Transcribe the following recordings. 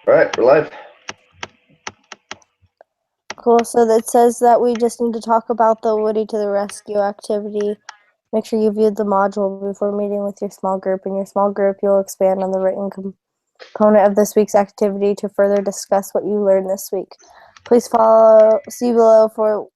All right, we're live. Cool. So that says that we just need to talk about the Woody to the Rescue activity. Make sure you viewed the module before meeting with your small group. In your small group, you'll expand on the written component of this week's activity to further discuss what you learned this week. Please see below for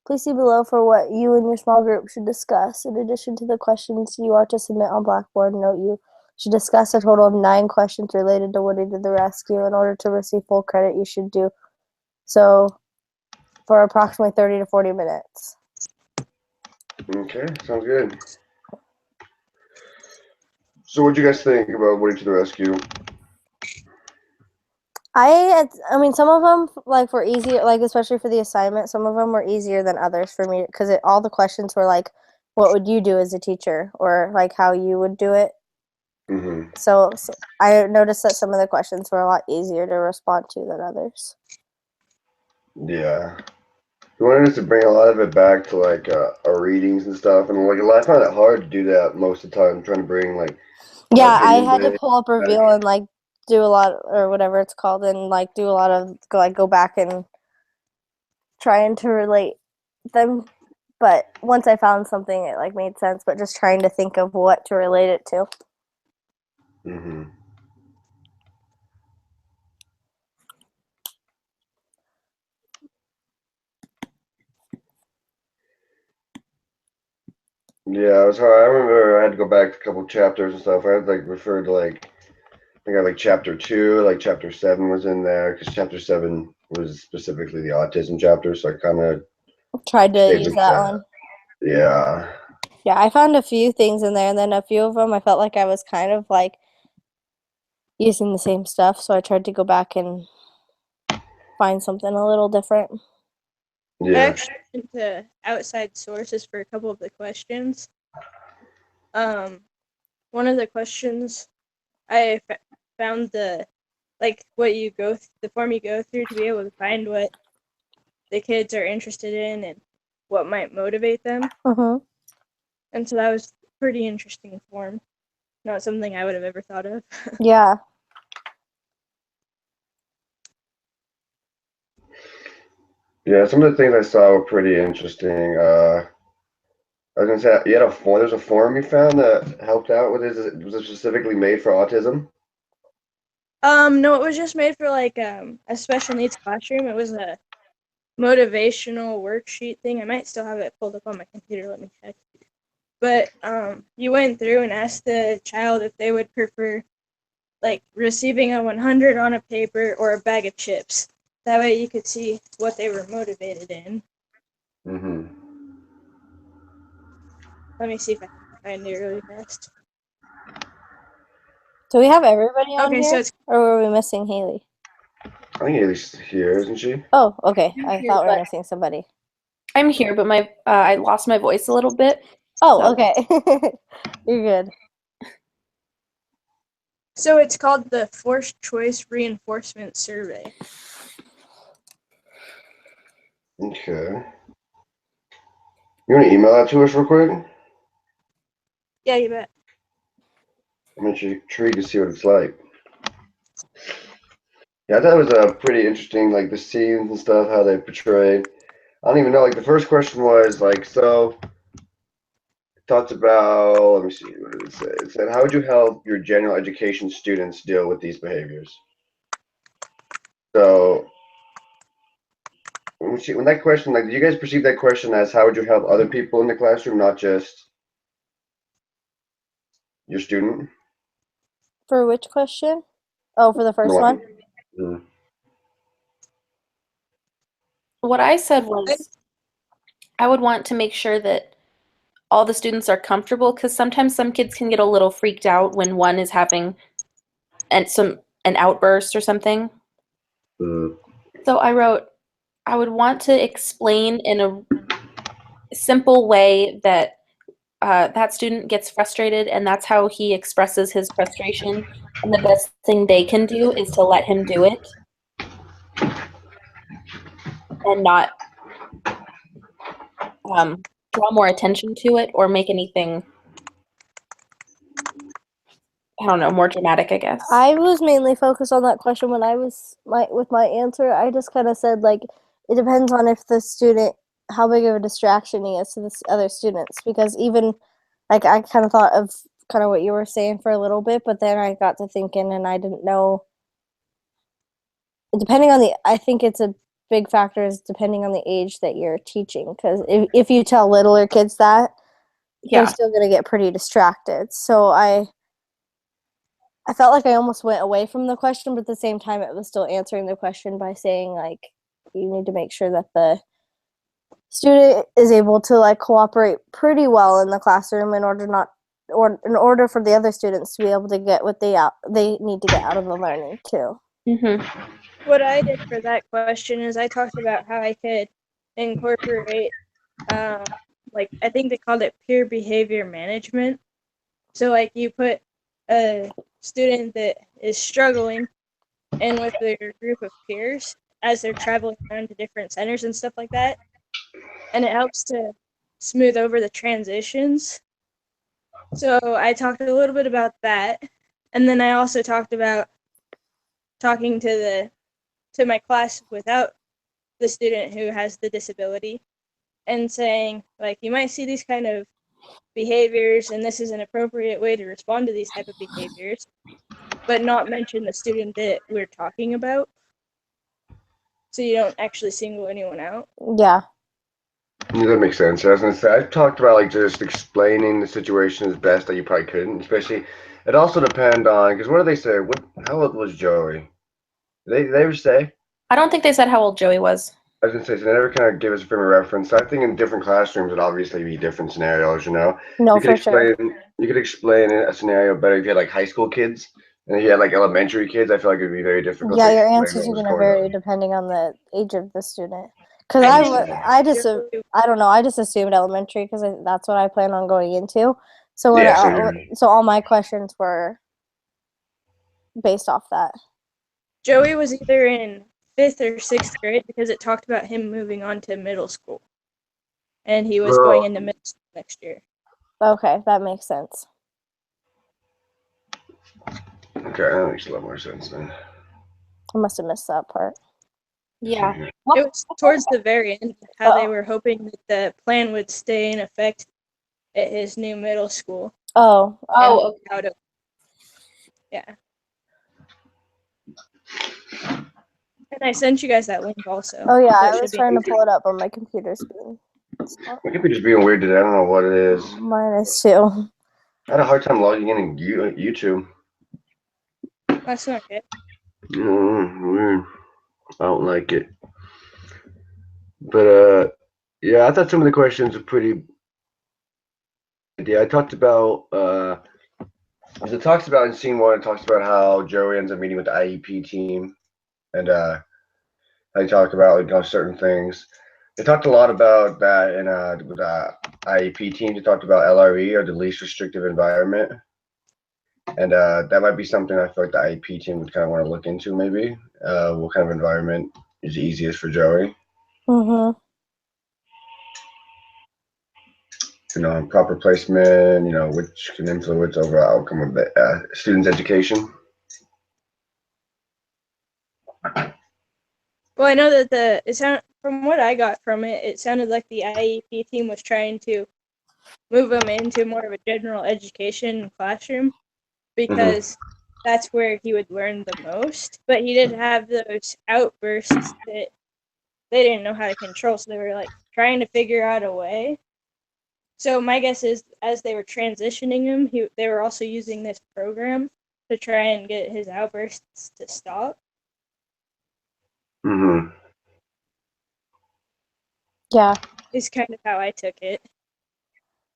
what you and your small group should discuss. In addition to the questions you are to submit on Blackboard, note you should discuss a total of 9 questions related to Woody to the Rescue. In order to receive full credit, you should do so for approximately 30 to 40 minutes. Okay, sounds good. So what do you guys think about Woody to the Rescue? I mean, some of them like were easier, like especially for the assignment. Some of them were easier than others for me because all the questions were like, "What would you do as a teacher?" or like how you would do it. Mm-hmm. So I noticed that some of the questions were a lot easier to respond to than others. Yeah. We wanted us to bring a lot of it back to like our readings and stuff, and like I find it hard to do that most of the time, trying to bring like Yeah, I opinion had to based. pull up Reveal and like do a lot or whatever it's called, and like do a lot of go back and trying to relate them. But once I found something, it like made sense. But just trying to think of what to relate it to. Mm-hmm. Yeah, it was hard. I remember I had to go back to a couple chapters and stuff. I had to like refer to like I think I like chapter 2, like chapter 7 was in there because chapter 7 was specifically the autism chapter, so I kind of Tried to stayed use with that that. one. Yeah. Yeah, I found a few things in there, and then a few of them I felt like I was kind of like using the same stuff. So I tried to go back and find something a little different. I Yeah. actually went to outside sources for a couple of the questions. One of the questions I found the form you go through to be able to find what the kids are interested in and what might motivate them. Mm-hmm. And so that was a pretty interesting form. Not something I would have ever thought of. Yeah. Yeah, some of the things I saw were pretty interesting. I was gonna say you had a form. There's a forum you found that helped out with it. Was it specifically made for autism? No, it was just made for like a special needs classroom. It was a motivational worksheet thing. I might still have it pulled up on my computer. Let me check. But you went through and asked the child if they would prefer like receiving a 100 on a paper or a bag of chips. That way you could see what they were motivated in. Mm-hmm. Let me see if I can find it really fast. Do we have everybody on Okay, so here, it's or were we missing Haley? I think Haley's here, isn't she? Oh, okay. I here, thought we were but- missing somebody. I'm here, but my I lost my voice a little bit. Oh, So- okay. You're good. so it's called the Forced Choice Reinforcement Survey. Okay. You want to email that to us real quick? Yeah, you bet. I'm intrigued to see what it's like. Yeah, I thought it was a pretty interesting, like the scenes and stuff, how they portrayed. I don't even know. Like the first question was like, so it talks about. Let me see. What did it say? It said, "How would you help your general education students deal with these behaviors?" So when that question, like, do you guys perceive that question as how would you help other people in the classroom, not just your student? For which question? Oh, for the first one? Mm. What I said was I would want to make sure that all the students are comfortable because sometimes some kids can get a little freaked out when one is having an outburst or something. Mm. So I wrote I would want to explain in a simple way that that student gets frustrated and that's how he expresses his frustration. And the best thing they can do is to let him do it and not draw more attention to it or make anything I don't know, more dramatic, I guess. I was mainly focused on that question when I was with my answer. I just kind of said like it depends on if the student how big of a distraction he is to the other students, because even like I kind of thought of kind of what you were saying for a little bit, but then I got to thinking and I didn't know. Depending on I think it's a big factor is depending on the age that you're teaching, because if you tell littler kids that, Yeah. they're still gonna get pretty distracted. So I felt like I almost went away from the question, but at the same time, it was still answering the question by saying, like, you need to make sure that the student is able to, like, cooperate pretty well in the classroom in order for the other students to be able to get what they need to get out of the learning, too. Mm-hmm. What I did for that question is I talked about how I could incorporate, like, I think they called it peer behavior management. So, like, you put a student that is struggling in with their group of peers as they're traveling around to different centers and stuff like that. And it helps to smooth over the transitions. So I talked a little bit about that. And then I also talked about talking to my class without the student who has the disability and saying, like, you might see these kind of behaviors and this is an appropriate way to respond to these type of behaviors, but not mention the student that we're talking about, so you don't actually single anyone out. Yeah. Yeah, that makes sense. I was gonna say, I talked about like just explaining the situation as best that you probably couldn't. Especially, it also depend on because what do they say? How old was Joey? Did they ever say? I don't think they said how old Joey was. I was gonna say, so they never kind of give us a frame of reference. So I think in different classrooms, it'd obviously be different scenarios. You know, No, you could for sure. you could explain a scenario better if you had like high school kids and if you had like elementary kids. I feel like it'd be very difficult. Yeah, to your explain answers what are was going to going vary on. depending on the age of the student. Because I I just I don't know. I just assumed elementary because that's what I plan on going into. So when Yeah, same. so all my questions were based off that. Joey was either in 5th or 6th grade because it talked about him moving on to middle school, and he was going into middle school next year. Okay, that makes sense. Okay, that makes a lot more sense then. I must have missed that part. Yeah. It was towards the very end how they were hoping that the plan would stay in effect at his new middle school. Oh, Oh, okay. How to, yeah. And I sent you guys that link also. oh yeah. So I it was should be. trying to pull it up on my computer's screen. My computer's being weird today. I don't know what it is. Mine is too. I had a hard time logging in YouTube. That's not good. Weird. I don't like it. But yeah, I thought some of the questions were pretty. Yeah, I talked about as it talks about in scene one, it talks about how Joey ends up meeting with the IEP team, and they talk about like certain things. They talked a lot about that in with IEP team. They talked about LRE, or the least restrictive environment, and that might be something I feel like the IEP team would kind of want to look into. Maybe what kind of environment is easiest for Joey? Mhm. You know, proper placement. You know, which can influence overall outcome of the student's education. Well, I know that from what I got from it, it sounded like the IEP team was trying to move him into more of a general education classroom because that's where he would learn the most. But he did have those outbursts that they didn't know how to control, so they were like trying to figure out a way. So my guess is, as they were transitioning him, they were also using this program to try and get his outbursts to stop. Mm-hmm. Yeah. Is kind of how I took it.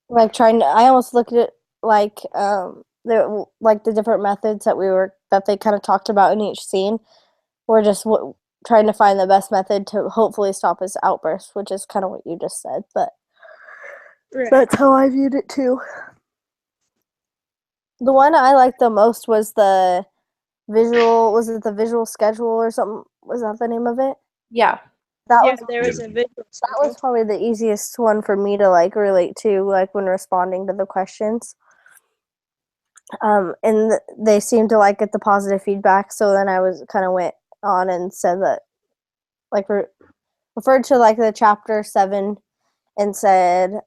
Like I almost looked at it like the different methods that they kind of talked about in each scene. We're just trying to find the best method to hopefully stop his outburst, which is kind of what you just said, but Right. that's how I viewed it too. The one I liked the most was the visual. Was it the visual schedule or something? Was that the name of it? Yeah. There was a visual That was probably the easiest one for me to like relate to, like when responding to the questions. And they seemed to like get the positive feedback. So then I was kind of went on and said that, like, referred to like the chapter 7 and said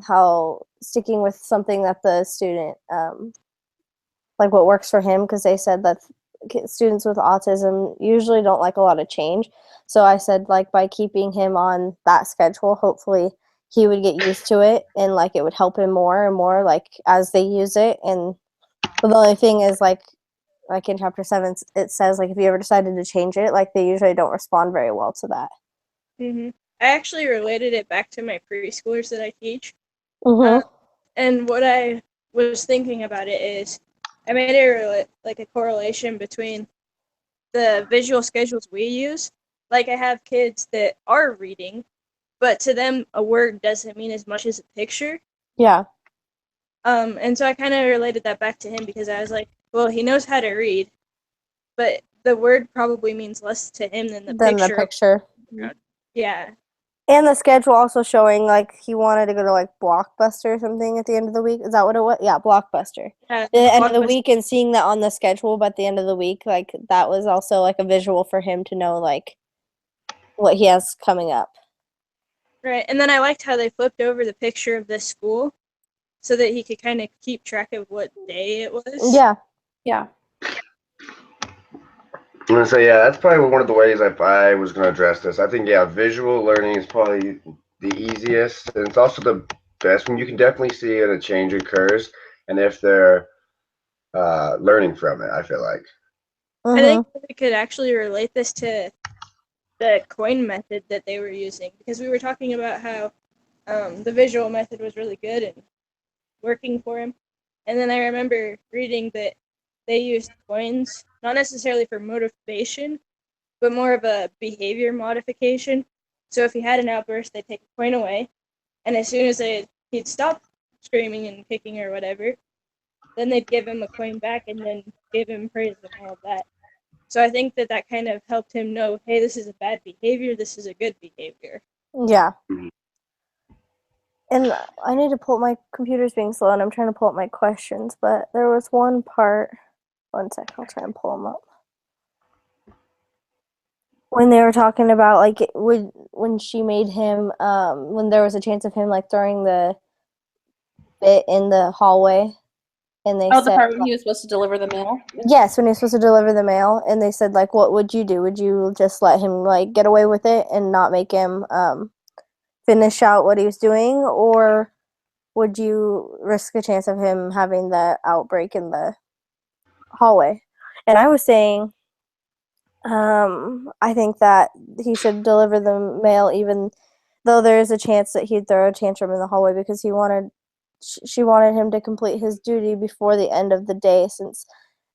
how sticking with something that the student like what works for him, because they said that students with autism usually don't like a lot of change. So I said, like, by keeping him on that schedule, hopefully he would get used to it, and like it would help him more and more, like, as they use it. And but the only thing is, like in chapter 7, it says, like, if you ever decided to change it, like, they usually don't respond very well to that. I actually related it back to my preschoolers that I teach. Mm-hmm. And what I was thinking about it is, I made a correlation between the visual schedules we use. Like, I have kids that are reading, but to them, a word doesn't mean as much as a picture. Yeah. And so I kind of related that back to him, because I was like, well, he knows how to read, but the word probably means less to him than the picture. Yeah. And the schedule also showing, like, he wanted to go to, like, Blockbuster or something at the end of the week. Is that what it was? Yeah, Blockbuster. Yeah, At the end of the week, and seeing that on the schedule, but at the end of the week, like, that was also, like, a visual for him to know, like, what he has coming up. Right, and then I liked how they flipped over the picture of this school so that he could kind of keep track of what day it was. Yeah. Yeah. I'm gonna say, yeah, that's probably one of the ways I was gonna address this. I think, yeah, visual learning is probably the easiest, and it's also the best when you can definitely see it, a change occurs, and if they're learning from it, I feel like. I think we could actually relate this to the coin method that they were using, because we were talking about how the visual method was really good and working for him. And then I remember reading that they used coins, not necessarily for motivation, but more of a behavior modification. So if he had an outburst, they'd take a coin away, and as soon as he'd stop screaming and kicking or whatever, then they'd give him a coin back and then give him praise and all of that. So I think that kind of helped him know, hey, this is a bad behavior, this is a good behavior. Yeah. And I need to pull up, my computer's being slow, and I'm trying to pull up my questions, but there was one part. One sec, I'll try and pull them up. When they were talking about, like, when she made him, when there was a chance of him, like, throwing the bit in the hallway, and they said, the part when he was supposed to deliver the mail? Yes, when he was supposed to deliver the mail, and they said, like, what would you do? Would you just let him, like, get away with it and not make him finish out what he was doing, or would you risk a chance of him having the outbreak in the hallway? And I was saying, I think that he should deliver the mail even though there is a chance that he'd throw a tantrum in the hallway, because she wanted him to complete his duty before the end of the day, since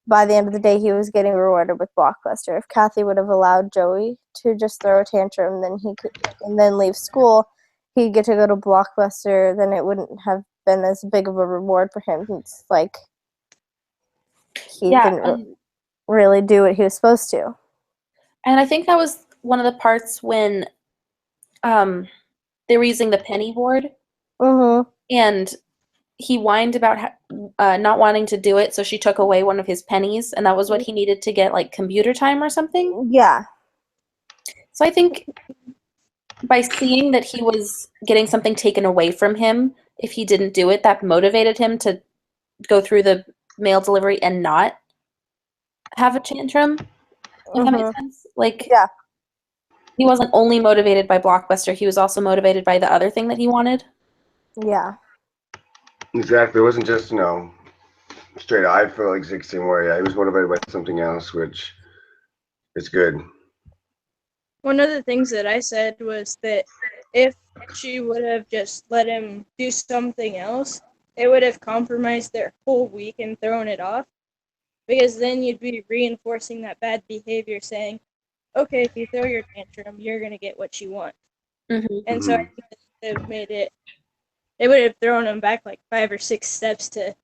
by the end of the day he was getting rewarded with Blockbuster. If Kathy would have allowed Joey to just throw a tantrum, then he could, and then leave school, he'd get to go to Blockbuster, then it wouldn't have been as big of a reward for him. It's like he didn't really do what he was supposed to. And I think that was one of the parts when they were using the penny board, and he whined about not wanting to do it, so she took away one of his pennies, and that was what he needed to get, like, computer time or something. Yeah. So I think by seeing that he was getting something taken away from him if he didn't do it, that motivated him to go through the mail delivery and not have a tantrum. If that makes sense? Like, yeah. He wasn't only motivated by Blockbuster, he was also motivated by the other thing that he wanted. Yeah. Exactly. It wasn't just, straight iPhone like 16 where he was motivated by something else, which is good. One of the things that I said was that if she would have just let him do something else, it would have compromised their whole week and thrown it off. Because then you'd be reinforcing that bad behavior, saying, okay, if you throw your tantrum, you're going to get what you want. And so I think it would have thrown him back like 5 or 6 steps to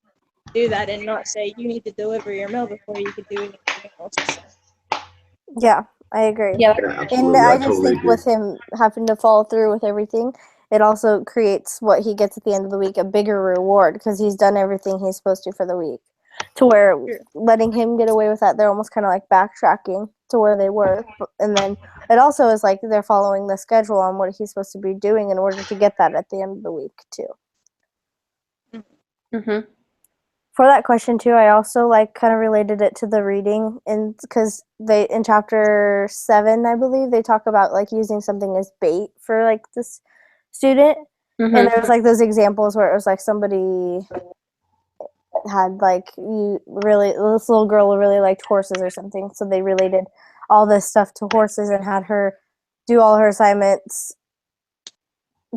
do that, and not say, you need to deliver your mail before you can do anything else. Yeah, I agree. Yeah, and I just think with him having to follow through with everything, it also creates what he gets at the end of the week, a bigger reward, because he's done everything he's supposed to for the week. to where Sure. letting him get away with that, they're almost kind of like backtracking to where they were. And then it also is like they're following the schedule on what he's supposed to be doing in order to get that at the end of the week too. Mm-hmm. For that question too, I also like kind of related it to the reading, and because they in chapter 7, I believe, they talk about like using something as bait for like this student, and Mm-hmm. there was like those examples where it was like somebody had like this little girl really liked horses or something, so they related all this stuff to horses and had her do all her assignments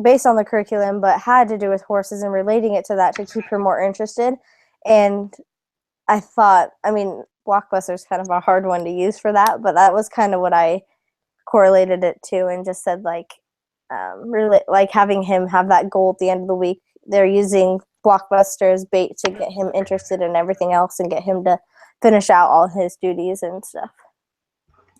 based on the curriculum, but had to do with horses and relating it to that to keep her more interested. And I thought, I mean, Blockbuster's kind of a hard one to use for that, but that was kind of what I correlated it to, and just said like, really like having him have that goal at the end of the week. They're using Blockbuster as bait to get him interested in everything else and get him to finish out all his duties and stuff.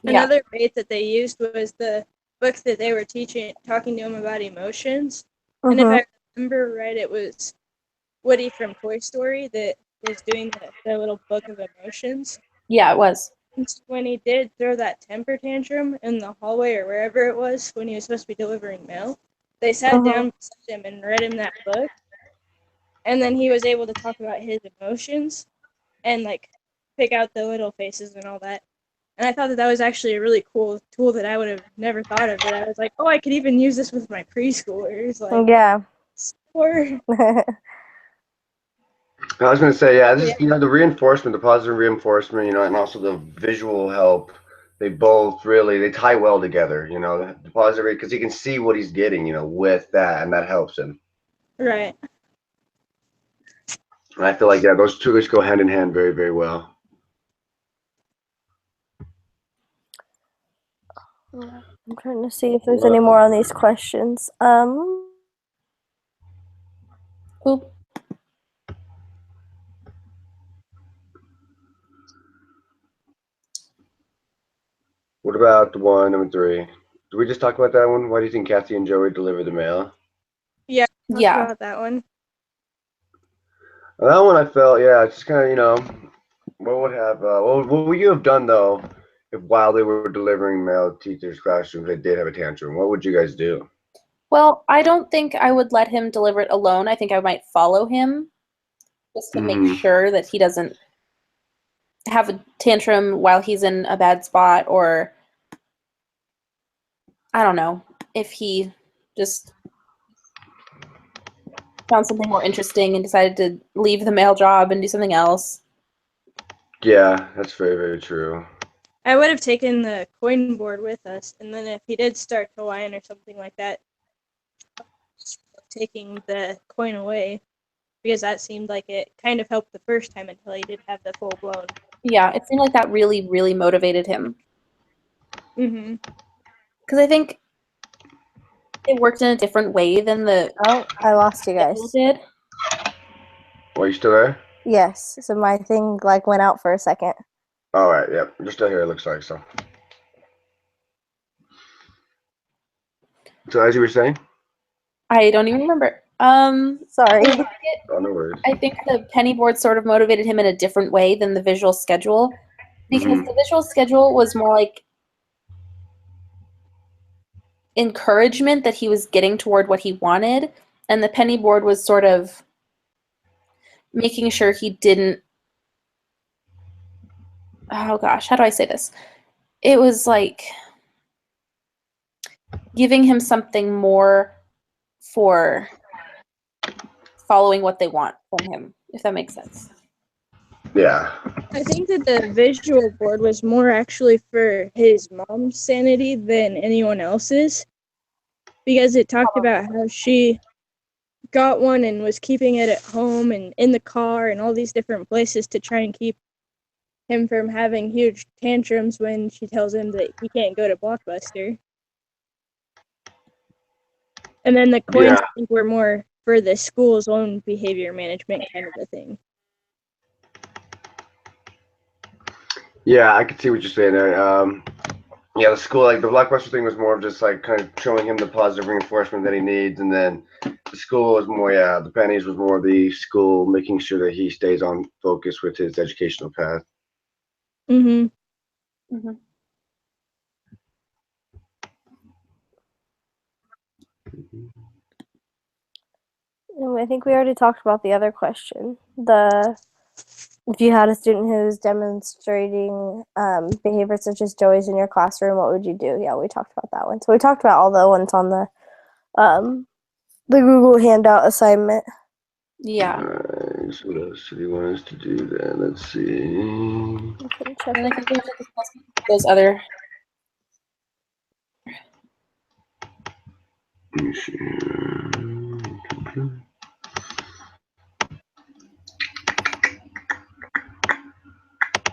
Yeah. Another bait that they used was the book that they were talking to him about emotions. And if I remember right, it was Woody from Toy Story that was doing the little book of emotions. Yeah, it was. When he did throw that temper tantrum in the hallway or wherever it was when he was supposed to be delivering mail, they sat down beside him and read him that book. And then he was able to talk about his emotions and like pick out the little faces and all that. And I thought that was actually a really cool tool that I would have never thought of. That I was like, oh, I could even use this with my preschoolers. Like, Yeah. or I was going to say, yeah, this is, the reinforcement, the positive reinforcement, and also the visual help. They both really, they tie well together, the positive, because he can see what he's getting, with that, and that helps him. right. And I feel like, yeah, those two just go hand in hand very, very well. I'm trying to see if there's any more on these questions. Oop. What about the one, number 3? Did we just talk about that one? Why do you think Kathy and Joey deliver the mail? Yeah. Yeah. About that one. That one I felt, yeah, it's just kind of, what would you have done though if while they were delivering mail to teachers' classrooms they did have a tantrum? What would you guys do? Well, I don't think I would let him deliver it alone. I think I might follow him just to make sure that he doesn't have a tantrum while he's in a bad spot, or I don't know, if he just found something more interesting and decided to leave the mail job and do something else. Yeah, that's very, very true. I would have taken the coin board with us, and then if he did start to whine or something like that, taking the coin away, because that seemed like it kind of helped the first time until he did have the full blown. Yeah, it seemed like that really, really motivated him. Mm-hmm. Because I think it worked in a different way than the Oh, I lost you guys. did. Are you still there? Yes. So my thing like went out for a second. All right, yep, you're still here. It looks like so. So as you were saying, I don't even remember. Sorry. oh, no worries. I think the penny board sort of motivated him in a different way than the visual schedule, because the visual schedule was more like encouragement that he was getting toward what he wanted, and the penny board was sort of making sure he didn't, oh gosh, how do I say this? It was like giving him something more for following what they want from him, if that makes sense. Yeah. I think that the visual board was more actually for his mom's sanity than anyone else's, because it talked about how she got one and was keeping it at home and in the car and all these different places to try and keep him from having huge tantrums when she tells him that he can't go to Blockbuster. And then the coins, I think, were more for the school's own behavior management kind of a thing. Yeah, I can see what you're saying there. Yeah, the school, like the Blockbuster thing was more of just like kind of showing him the positive reinforcement that he needs, and then the school was more, yeah, the pennies was more the school making sure that he stays on focus with his educational path. Mm-hmm. Mm-hmm. And I think we already talked about the other question. If you had a student who's demonstrating behavior such as Joey's in your classroom, what would you do? Yeah, we talked about that one. So we talked about all the ones on the Google handout assignment. Yeah. Alright, so what else do you want us to do then? Let's see. Okay, check And I it. think we have to discuss those other. Let me see.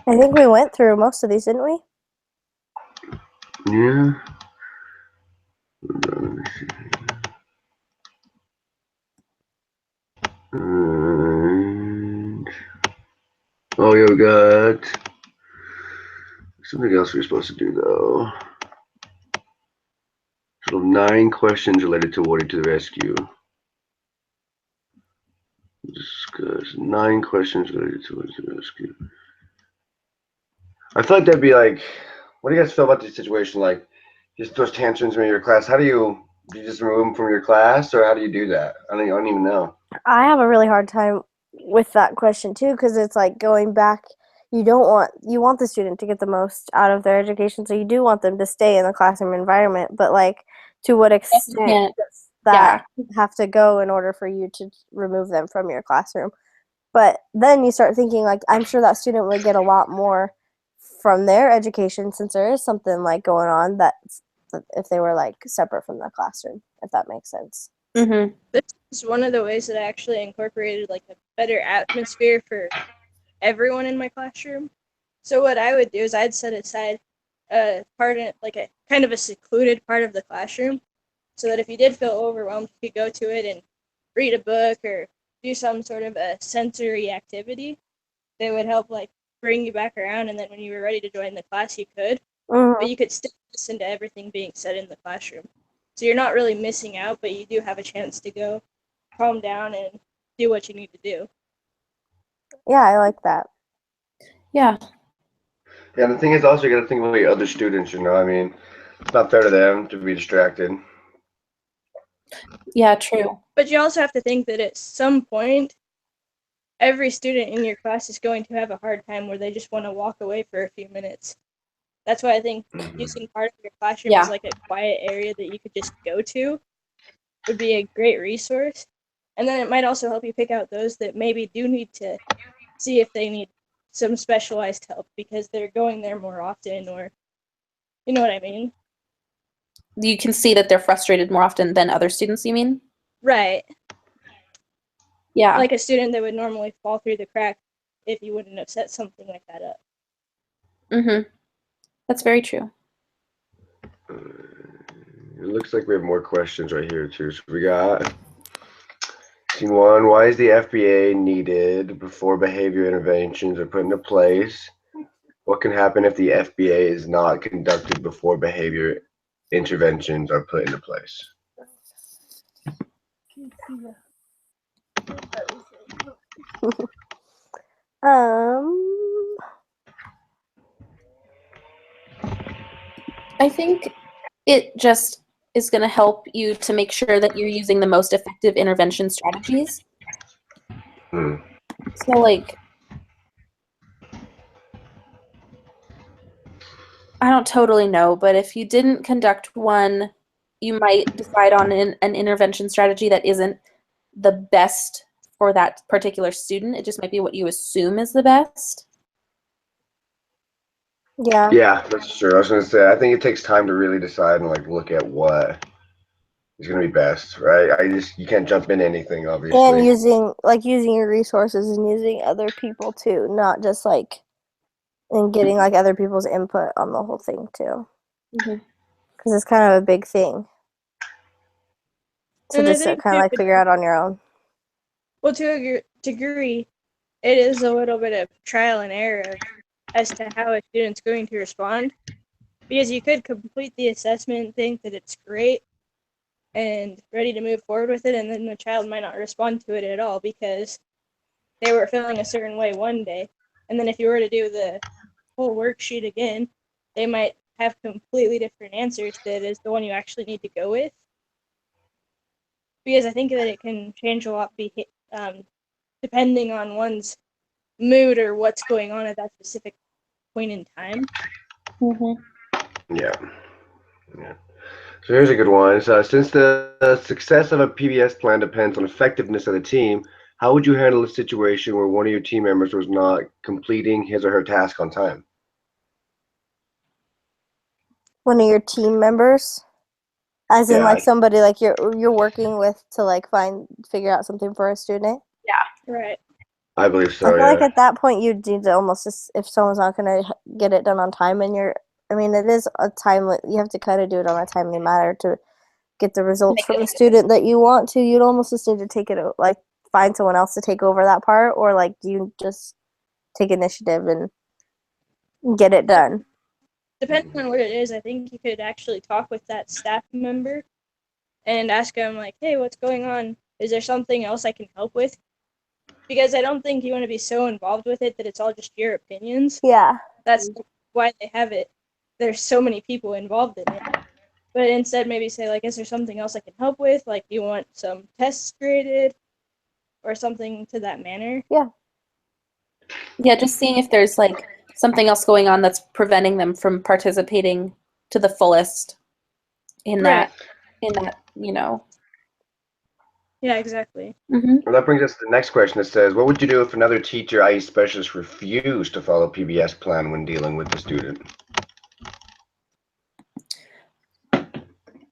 I think we went through most of these, didn't we? Yeah. Let me see. And, oh yeah, we got something else we're supposed to do though. So 9 questions related to Woody to the rescue. Discuss 9 questions related to Woody to the rescue. I feel like that'd be like, what do you guys feel about this situation? Like, just those tantrums in your class. How do you just remove them from your class, or how do you do that? I don't even know. I have a really hard time with that question too, because it's like going back. You want the student to get the most out of their education, so you do want them to stay in the classroom environment. But like, to what extent can't- does that have to go in order for you to remove them from your classroom? But then you start thinking like, I'm sure that student would get a lot more from their education since there is something like going on that if they were like separate from the classroom, if that makes sense. Mm-hmm. This is one of the ways that I actually incorporated like a better atmosphere for everyone in my classroom. So what I would do is I'd set aside a part in like a kind of a secluded part of the classroom, so that if you did feel overwhelmed, you could go to it and read a book or do some sort of a sensory activity that would help like bring you back around, and then when you were ready to join the class you could, but you could still listen to everything being said in the classroom. So you're not really missing out, but you do have a chance to go calm down and do what you need to do. Yeah, I like that. Yeah. Yeah, and the thing is also you got to think about your other students. I mean, it's not fair to them to be distracted. Yeah, true. But you also have to think that at some point, every student in your class is going to have a hard time where they just want to walk away for a few minutes. That's why I think using part of your classroom as like a quiet area that you could just go to would be a great resource. And then it might also help you pick out those that maybe do need to see if they need some specialized help because they're going there more often, or you know what I mean? You can see that they're frustrated more often than other students, you mean? Right. Yeah. Like a student that would normally fall through the crack if you wouldn't have set something like that up. Mm-hmm. That's very true. It looks like we have more questions right here too. So we got scene 1. Why is the FBA needed before behavior interventions are put into place? What can happen if the FBA is not conducted before behavior interventions are put into place? I think it just is going to help you to make sure that you're using the most effective intervention strategies. So, like, I don't totally know, but if you didn't conduct one, you might decide on an intervention strategy that isn't the best for that particular student. It just might be what you assume is the best. Yeah. Yeah, that's true. I was gonna say, I think it takes time to really decide and like look at what is gonna be best, right? You can't jump in anything, obviously. And using your resources and using other people too, not just like and getting like other people's input on the whole thing too, because it's kind of a big thing to And I just think kind of like figure out on your own. well, to a degree, it is a little bit of trial and error as to how a student's going to respond. Because you could complete the assessment and think that it's great and ready to move forward with it, and then the child might not respond to it at all because they were feeling a certain way one day. And then if you were to do the whole worksheet again, they might have completely different answers that is the one you actually need to go with. Because I think that it can change a lot depending on one's mood or what's going on at that specific point in time. Yeah. Yeah. So here's a good one. So since the success of a PBS plan depends on effectiveness of the team, how would you handle a situation where one of your team members was not completing his or her task on time? One of your team members, as in Yeah. like somebody like you're working with to like figure out something for a student. Right. I believe I so, feel like yeah. at that point you need to almost just, if someone's not going to get it done on time, and I mean, it is a timely, you have to kind of do it on a timely manner to get the results from the student that you want to. You'd almost just need to take it, like find someone else to take over that part, or like you just take initiative and get it done. Depending on what it is, I think you could actually talk with that staff member and ask them, like, hey, what's going on? Is there something else I can help with? Because I don't think you want to be so involved with it that it's all just your opinions. Yeah. That's why they have it. There's so many people involved in it. But instead, maybe say, like, is there something else I can help with? Like, do you want some tests graded or something to that manner? Yeah, just seeing if there's like something else going on that's preventing them from participating to the fullest in Right. that, you know. Yeah, exactly. Mm-hmm. Well, that brings us to the next question. It says, what would you do if another teacher, i.e. specialist, refused to follow PBS plan when dealing with the student?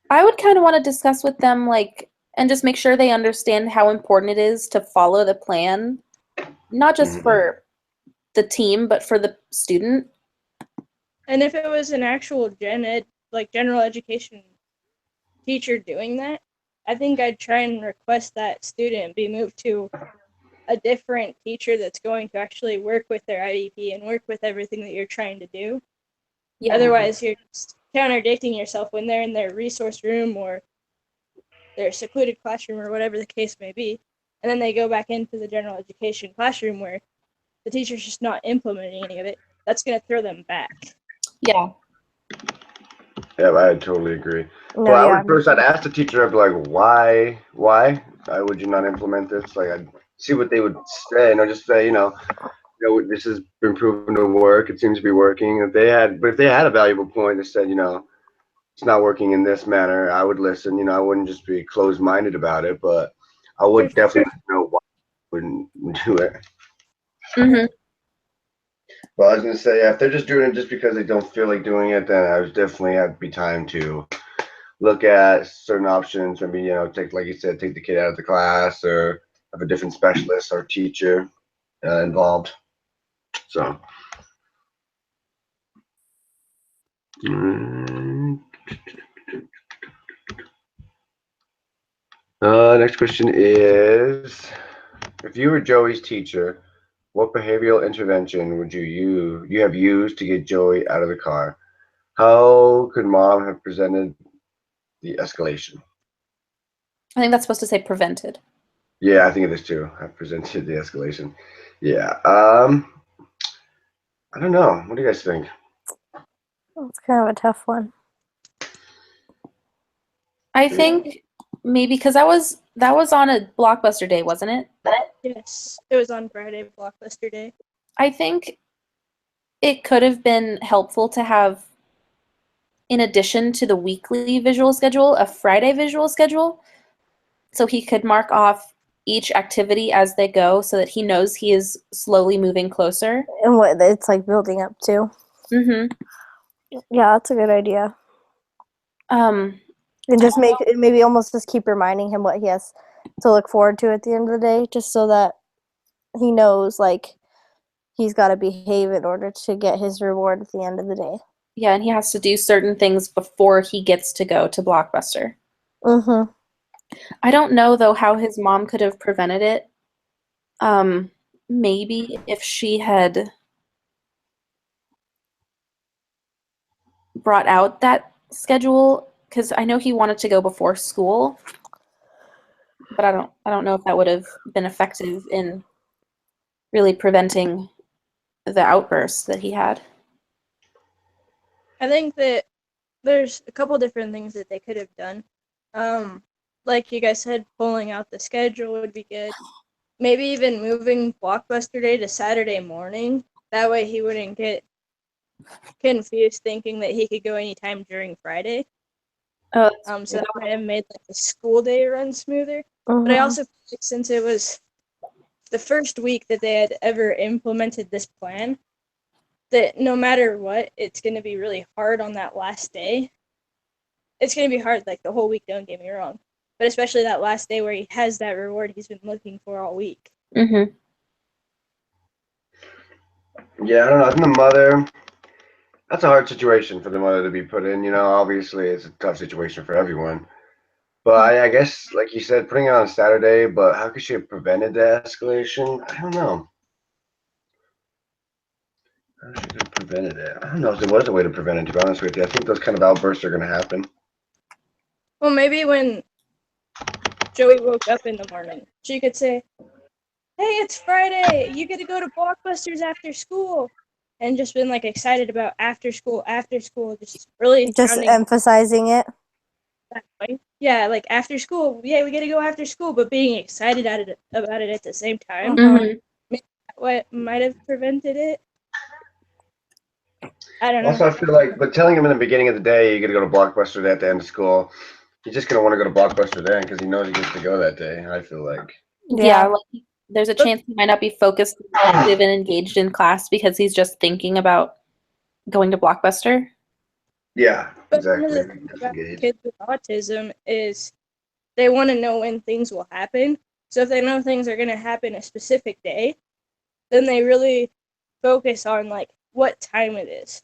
I would kind of want to discuss with them, like, and just make sure they understand how important it is to follow the plan, not just for the team, but for the student. And if it was an actual general education teacher doing that, I think I'd try and request that student be moved to a different teacher that's going to actually work with their IEP and work with everything that you're trying to do. Yeah. Otherwise, you're just contradicting yourself when they're in their resource room or their secluded classroom or whatever the case may be. And then they go back into the general education classroom where the teacher's just not implementing any of it. That's going to throw them back. Yeah. Yeah, I totally agree. No, Well, yeah. I'd ask the teacher, I'd be like, why would you not implement this? Like, I'd see what they would say, and I'd just say, this has been proven to work. It seems to be working. If they had a valuable point that said, it's not working in this manner, I would listen. I wouldn't just be closed-minded about it, but I would definitely know why I wouldn't do it. Mm-hmm. Well, I was gonna say, yeah, if they're just doing it just because they don't feel like doing it, then I would definitely have to be time to look at certain options. Maybe, take, like you said, take the kid out of the class or have a different specialist or teacher involved. So. Next question is, if you were Joey's teacher, what behavioral intervention would you have used to get Joey out of the car? How could mom have presented the escalation? I think that's supposed to say prevented. Yeah, I think it is too. I've presented the escalation. Yeah. I don't know. What do you guys think? It's kind of a tough one. I think maybe because that was on a Blockbuster day, wasn't it? Yes, it was on Friday, Blockbuster Day. I think it could have been helpful to have, in addition to the weekly visual schedule, a Friday visual schedule, so he could mark off each activity as they go so that he knows he is slowly moving closer. And what it's like building up to. Mm-hmm. Yeah, that's a good idea. And just maybe almost just keep reminding him what he has to look forward to at the end of the day, just so that he knows, like, he's got to behave in order to get his reward at the end of the day. Yeah, and he has to do certain things before he gets to go to Blockbuster. Mm-hmm. I don't know, though, how his mom could have prevented it. Maybe if she had brought out that schedule, because I know he wanted to go before school, but I don't know if that would have been effective in really preventing the outbursts that he had. I think that there's a couple different things that they could have done. Like you guys said, pulling out the schedule would be good. Maybe even moving Blockbuster Day to Saturday morning. That way he wouldn't get confused thinking that he could go anytime during Friday. Oh, So that might have made like the school day run smoother. But I Mhm. also think since it was the first week that they had ever implemented this plan, that no matter what, it's going to be really hard on that last day. It's going to be hard like the whole week, don't get me wrong. But especially that last day where he has that reward he's been looking for all week. Mm-hmm. Yeah, I don't know. I think the mother, that's a hard situation for the mother to be put in. You know, obviously it's a tough situation for everyone. But I guess, like you said, putting it on Saturday, but how could she have prevented the escalation? I don't know. How should she have prevented it? I don't know if there was a way to prevent it, to be honest with you. I think those kind of outbursts are going to happen. Well, maybe when Joey woke up in the morning, she could say, "Hey, it's Friday. You get to go to Blockbusters after school," and just been like excited about after school, just really Just sounding emphasizing it. that way. Yeah, like after school, yeah, we get to go after school, but being excited about it at the same time. Mm-hmm. What might have prevented it? I don't know. Also, I feel like, but telling him in the beginning of the day you got to go to Blockbuster Day at the end of school, he's just going to want to go to Blockbuster then because he knows he gets to go that day. I feel like. Yeah, like there's a chance he might not be focused, active, and engaged in class because he's just thinking about going to Blockbuster. Yeah, But exactly. one of the things about kids with autism is they want to know when things will happen. So if they know things are going to happen a specific day, then they really focus on like what time it is.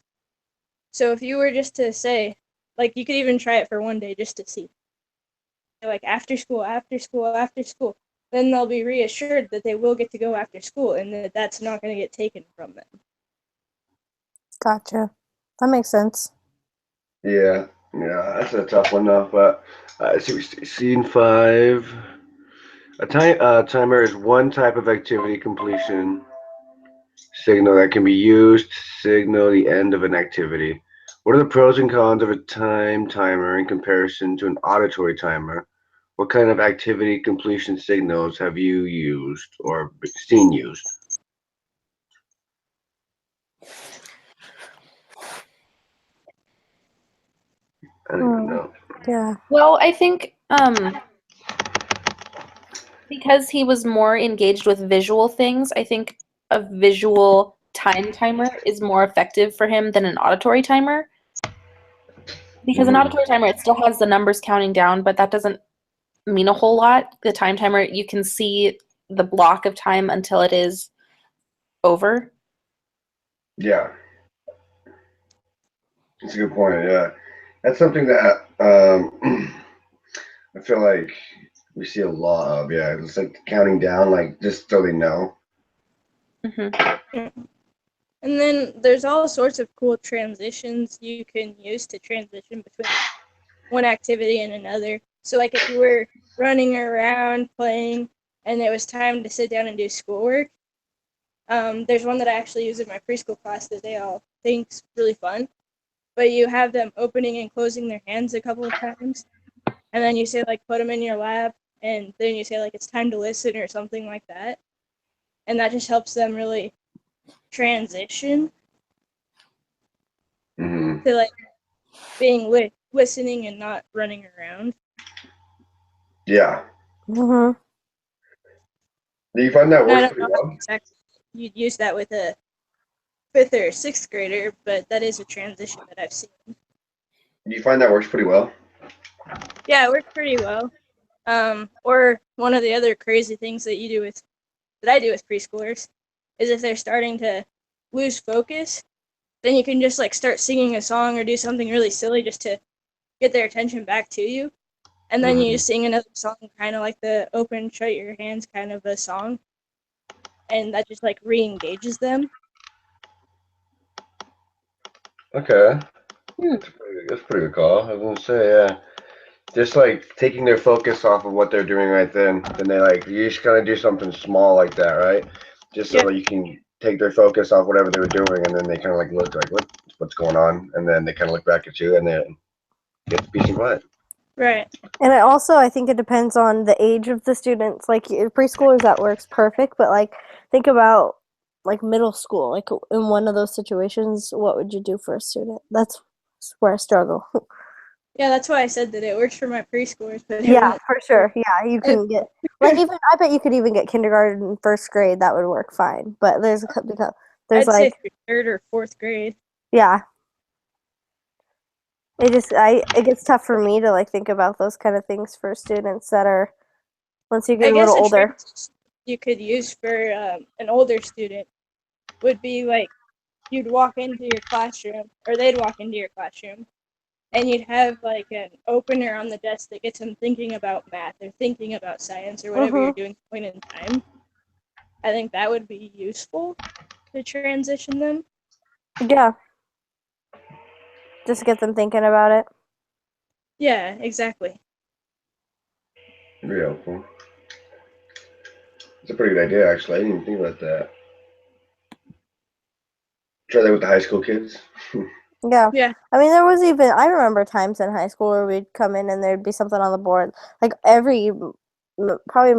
So if you were just to say, like you could even try it for one day just to see, like after school, then they'll be reassured that they will get to go after school and that that's not going to get taken from them. Gotcha. That makes sense. Yeah, that's a tough one though. But scene 5. A timer is one type of activity completion signal that can be used to signal the end of an activity. What are the pros and cons of a timer in comparison to an auditory timer? What kind of activity completion signals have you used or seen used? I don't even know. Yeah. Well, I think because he was more engaged with visual things, I think a visual time timer is more effective for him than an auditory timer. Because an auditory timer, it still has the numbers counting down, but that doesn't mean a whole lot. The time timer, you can see the block of time until it is over. Yeah, that's a good point. Yeah, that's something that I feel like we see a lot of. Yeah, it's like counting down, like just so they know. Mm-hmm. And then there's all sorts of cool transitions you can use to transition between one activity and another. So like if you were running around playing and it was time to sit down and do schoolwork, there's one that I actually use in my preschool class that they all think's really fun. But you have them opening and closing their hands a couple of times, and then you say like put them in your lap, and then you say like it's time to listen or something like that, and that just helps them really transition to like being listening and not running around. Yeah. Mm-hmm. Do you find that And I works don't pretty know well? how exactly you'd use that with a 5th or 6th grader, but that is a transition that I've seen. Do you find that works pretty well? Yeah, it worked pretty well. Or one of the other crazy things that I do with preschoolers is if they're starting to lose focus, then you can just like start singing a song or do something really silly just to get their attention back to you. And then you sing another song, kind of like the open, shut your hands kind of a song. And that just like re-engages them. Okay. That's a pretty good call. I was gonna say, yeah. Just like taking their focus off of what they're doing right then they like you just gotta do something small like that, right? Just so Yeah. you can take their focus off whatever they were doing, and then they kind of like look like what's going on, and then they kind of look back at you, and then get to be some quiet. Right. And I think it depends on the age of the students. Like preschoolers, that works perfect. But like, think about like middle school. Like in one of those situations, what would you do for a student? That's where I struggle. Yeah, that's why I said that it works for my preschoolers, but Yeah, for sure. Yeah, you can get like even I bet you could even get kindergarten, first grade. That would work fine. But because there's I'd say like through third or fourth grade. yeah, it gets tough for me to like think about those kind of things for students that are once you I get a guess little a older. transition you could use for an older student would be like you'd walk into your classroom, or they'd walk into your classroom, and you'd have like an opener on the desk that gets them thinking about math or thinking about science or whatever you're doing point in time. I think that would be useful to transition them. Yeah. Just get them thinking about it. Yeah, exactly. Very helpful. It's a pretty good idea, actually. I didn't even think about that. Try that with the high school kids. Yeah. Yeah. I mean, I remember times in high school where we'd come in and there'd be something on the board. Like probably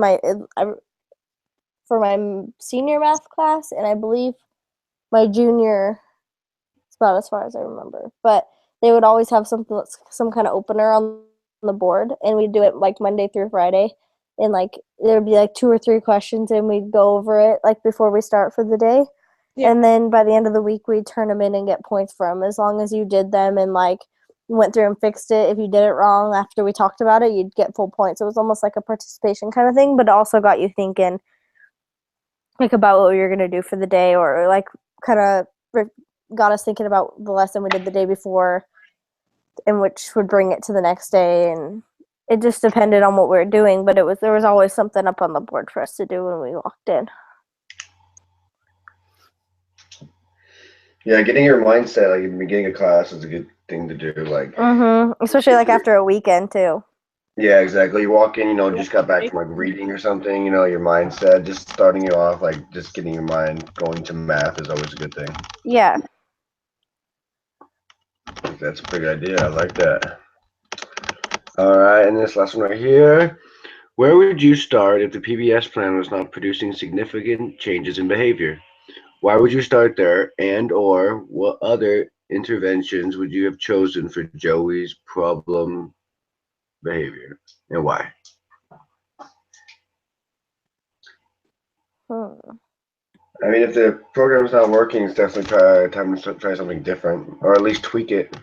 for my senior math class, and I believe my junior, it's about as far as I remember. But they would always have some kind of opener on the board, and we'd do it like Monday through Friday. And like there'd be like 2 or 3 questions, and we'd go over it like before we start for the day. Yeah. And then by the end of the week, we'd turn them in and get points for them as long as you did them and like went through and fixed it. If you did it wrong after we talked about it, you'd get full points. It was almost like a participation kind of thing, but it also got you thinking like about what you're gonna do for the day, or like kind of got us thinking about the lesson we did the day before, and which would bring it to the next day. And it just depended on what we were doing, but there was always something up on the board for us to do when we walked in. Yeah, getting your mindset like in the beginning of class is a good thing to do. Like, Especially like after a weekend too. yeah, exactly. You walk in, just got back from like reading or something, your mindset, just starting you off, like just getting your mind going to math is always a good thing. Yeah. I think that's a pretty good idea. I like that. All right, and this last one right here. Where would you start if the PBS plan was not producing significant changes in behavior? Why would you start there, and or what other interventions would you have chosen for Joey's problem behavior, and why? I mean, if the program's not working, it's definitely time to try something different, or at least tweak it.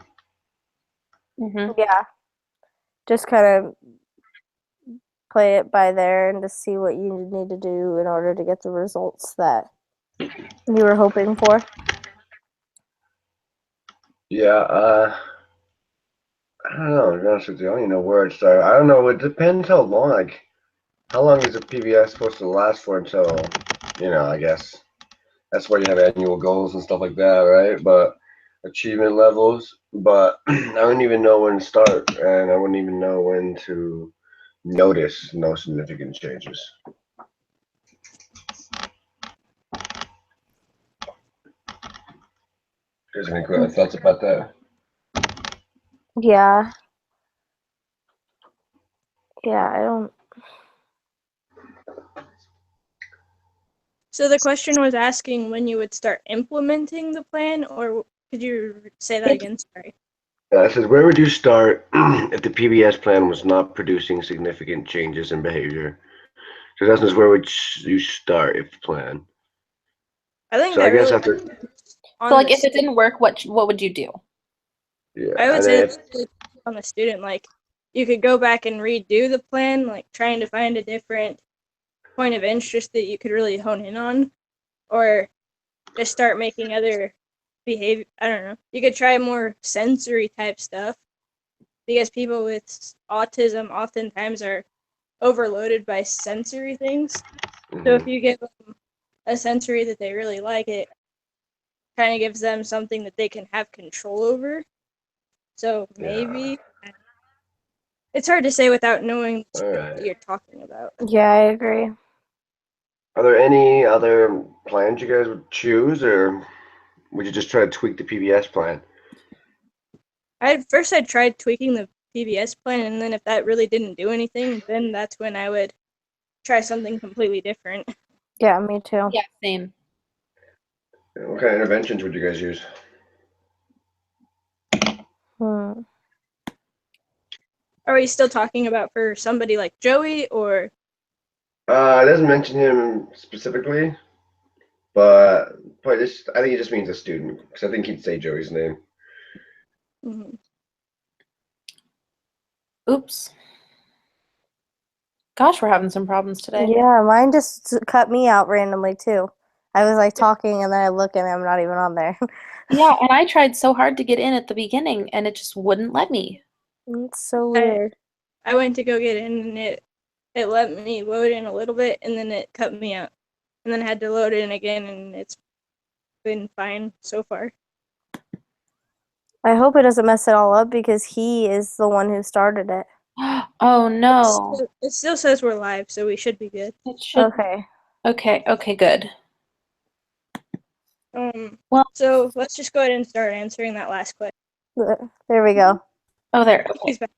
Yeah. Just kind of play it by there and just see what you need to do in order to get the results that you were hoping for. Yeah, I don't know. To be honest with you, I don't even know where to start. I don't know. It depends how long. Like, how long is a PBS supposed to last for until, I guess that's where you have annual goals and stuff like that, right? But achievement levels. But I don't even know when to start, and I wouldn't even know when to notice no significant changes. You guys have any thoughts about that? Yeah. Yeah, I don't. So the question was asking when you would start implementing the plan, or could you say that again? Sorry. It says, where would you start if the PBS plan was not producing significant changes in behavior? So that's just where would you start if the plan? I think So that I guess really after, So like if it didn't work, what would you do? yeah, I would and say then that's on the student. Like, you could go back and redo the plan, like trying to find a different point of interest that you could really hone in on, or just start making other behavior. I don't know. You could try more sensory type stuff, because people with autism oftentimes are overloaded by sensory things. So if you give them a sensory that they really like, it kind of gives them something that they can have control over. So maybe it's hard to say without knowing All right. what you're talking about. Yeah, I agree. Are there any other plans you guys would choose, or would you just try to tweak the PBS plan? I tried tweaking the PBS plan, and then if that really didn't do anything, then that's when I would try something completely different. Yeah, me too. Yeah, same. What kind of interventions would you guys use? Hmm. Are we still talking about for somebody like Joey, or It doesn't mention him specifically, but I think it just means a student, because I think he'd say Joey's name. Mhm. Oops. Gosh, we're having some problems today. Yeah, mine just cut me out randomly too. I was like talking and then I look and I'm not even on there. Yeah, and I tried so hard to get in at the beginning and it just wouldn't let me. It's so weird. I went to go get in, and it let me load in a little bit, and then it cut me out, and then I had to load in again, and it's been fine so far. I hope it doesn't mess it all up because he is the one who started it. Oh no. It still says we're live, so we should be good. It should. Okay. Okay, good. Well- So let's just go ahead and start answering that last question. There we go. Oh, there. Okay. He's back.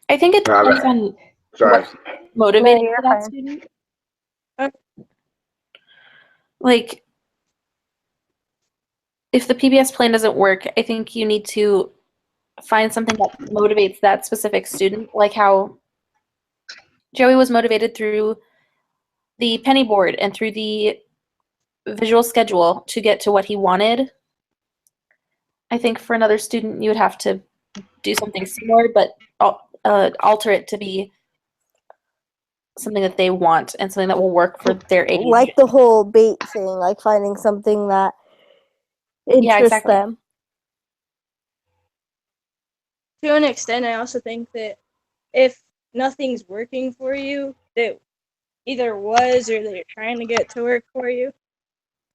I think it depends on Sorry. what's motivating No, you're for that fine. student. Okay. Like, if the PBS plan doesn't work, I think you need to find something that motivates that specific student, like how Joey was motivated through the penny board and through the visual schedule to get to what he wanted. I think for another student, you would have to do something similar, but alter it to be something that they want and something that will work for their age. Like the whole bait thing, like finding something that interests exactly. them. To an extent, I also think that if nothing's working for you, that either was or that you're trying to get to work for you,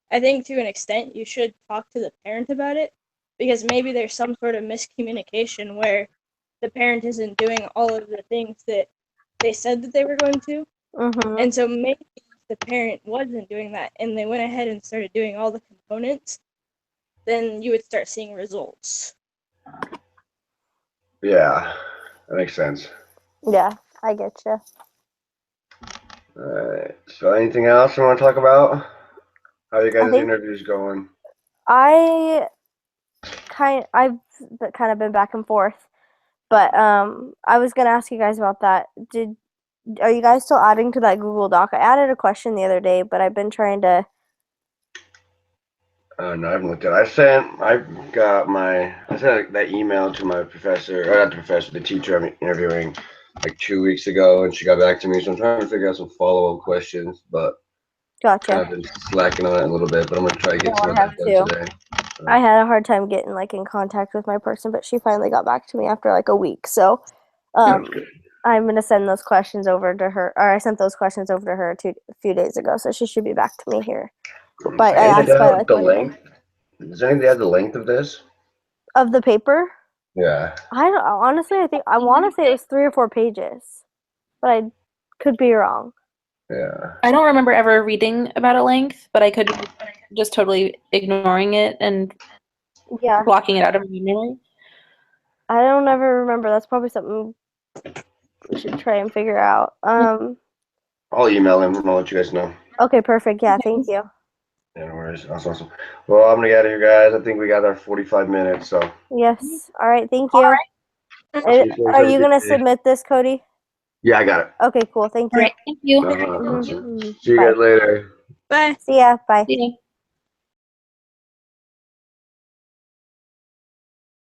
I think to an extent you should talk to the parent about it, because maybe there's some sort of miscommunication where the parent isn't doing all of the things that they said that they were going to. Mm-hmm. And so maybe if the parent wasn't doing that and they went ahead and started doing all the components, then you would start seeing results. Yeah, that makes sense. Yeah, I get you. All right. So, anything else you want to talk about? How are you guys' think- interviews going? I've kind of been back and forth, but I was gonna ask you guys about that. Are you guys still adding to that Google Doc? I added a question the other day, but I've been trying to. No, I haven't looked at it. I sent that email to my professor, or not the professor, the teacher I'm interviewing, like 2 weeks ago, and she got back to me. So I'm trying to figure out some follow-up questions, but Gotcha. I've been slacking on it a little bit. But I'm gonna try to get No, some of I that have done to. today. I had a hard time getting like in contact with my person, but she finally got back to me after like a week. So, That's good. I'm gonna send those questions over to her, or I sent those questions over to her a few days ago, so she should be back to me here. But I asked by like the Monday. length. Does anybody have the length of this? Of the paper. Yeah. I don't honestly. I want to say it was 3 or 4 pages, but I could be wrong. Yeah. I don't remember ever reading about a length, but I could be just totally ignoring it and Yeah, blocking it out of my memory. I don't ever remember. That's probably something we should try and figure out. I'll email him and I'll let you guys know. Okay, perfect. Yeah, thank you. Yeah, no worries. That's awesome. Well, I'm gonna get out of here, guys. I think we got our 45 minutes. So. Yes. All right. Thank you. All right. Are you gonna submit this, Cody? Yeah, I got it. Okay, cool. Thank All you. right. Thank you. Awesome. Mhm. See you Bye. guys later. Bye. See ya. Bye. See you.